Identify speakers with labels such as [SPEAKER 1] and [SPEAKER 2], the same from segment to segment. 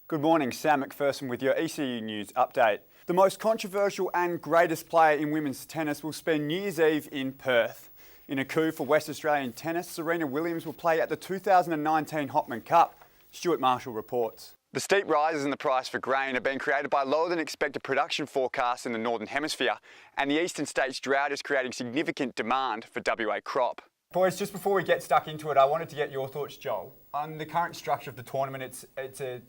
[SPEAKER 1] Good morning, Sam Macpherson with your ECU News update. The most controversial and greatest player in women's tennis will spend New Year's Eve in Perth. In a coup for West Australian tennis, Serena Williams will play at the 2019 Hopman Cup. Stuart Marshall reports. The steep rises in the price for grain have been created by lower than expected production forecasts in the Northern Hemisphere, and the eastern states' drought is creating significant demand for WA crop. Boys, just before we get stuck into it, I wanted to get your thoughts, Joel, on the current structure of the tournament. It's a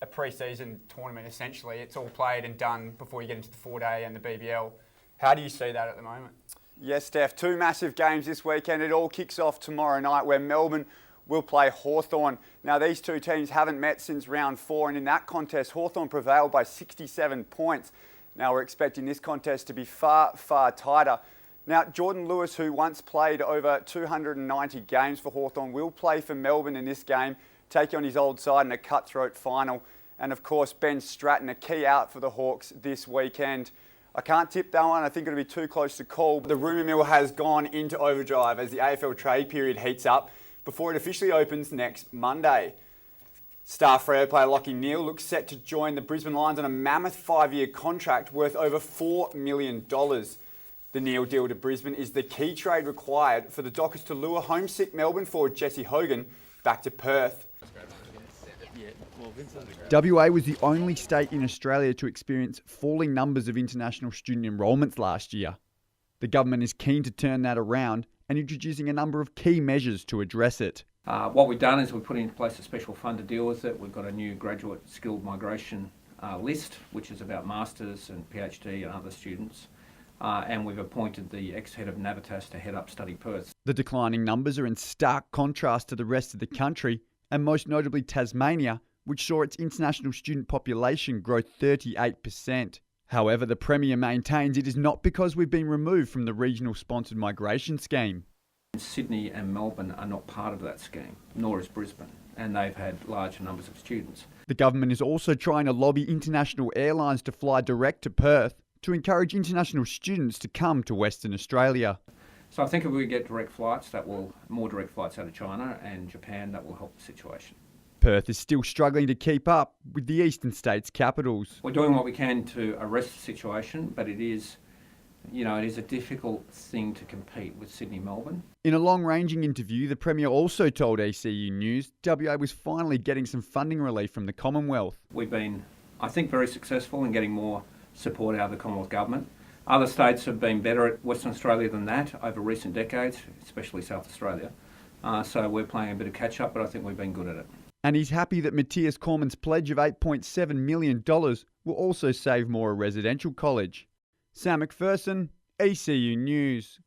[SPEAKER 1] pre-season tournament, essentially. It's all played and done before you get into the 4-day and the BBL. How do you see that at the moment? Yes, Steph, two massive games this weekend. It all kicks off tomorrow night where Melbourne will play Hawthorn. Now, these two teams haven't met since round 4, and in that contest, Hawthorn prevailed by 67 points. Now, we're expecting this contest to be far, far tighter. Now, Jordan Lewis, who once played over 290 games for Hawthorn, will play for Melbourne in this game, taking on his old side in a cutthroat final. And of course, Ben Stratton, a key out for the Hawks this weekend. I can't tip that one. I think it'll be too close to call. The rumour mill has gone into overdrive as the AFL trade period heats up before it officially opens next Monday. Star Freo player Lachie Neale looks set to join the Brisbane Lions on a mammoth 5-year contract worth over $4 million. The Neale deal to Brisbane is the key trade required for the Dockers to lure homesick Melbourne forward Jesse Hogan back to Perth. WA was the only state in Australia to experience falling numbers of international student enrolments last year. The government is keen to turn that around and introducing a number of key measures to address it.
[SPEAKER 2] What we've done is we've put in place a special fund to deal with it. We've got a new graduate skilled migration list, which is about masters and PhD and other students. And we've appointed the ex-head of Navitas to head up Study Perth. The
[SPEAKER 1] declining numbers are in stark contrast to the rest of the country, and most notably Tasmania, which saw its international student population grow 38%. However, the Premier maintains it is not because we've been removed from the regional sponsored migration scheme.
[SPEAKER 2] Sydney and Melbourne are not part of that scheme, nor is Brisbane, and they've had larger numbers of students.
[SPEAKER 1] The government is also trying to lobby international airlines to fly direct to Perth to encourage international students to come to Western Australia.
[SPEAKER 2] So I think if we get direct flights, more direct flights out of China and Japan, that will help the situation.
[SPEAKER 1] Perth is still struggling to keep up with the eastern states' capitals.
[SPEAKER 2] We're doing what we can to arrest the situation, but it is a difficult thing to compete with Sydney, Melbourne.
[SPEAKER 1] In a long-ranging interview, the Premier also told ECU News WA was finally getting some funding relief from the Commonwealth.
[SPEAKER 2] We've been, I think, very successful in getting more support out of the Commonwealth Government. Other states have been better at Western Australia than that over recent decades, especially South Australia. So we're playing a bit of catch-up, but I think we've been good at it.
[SPEAKER 1] And he's happy that Matthias Cormann's pledge of $8.7 million will also save Moora Residential College. Sam Macpherson, ECU News.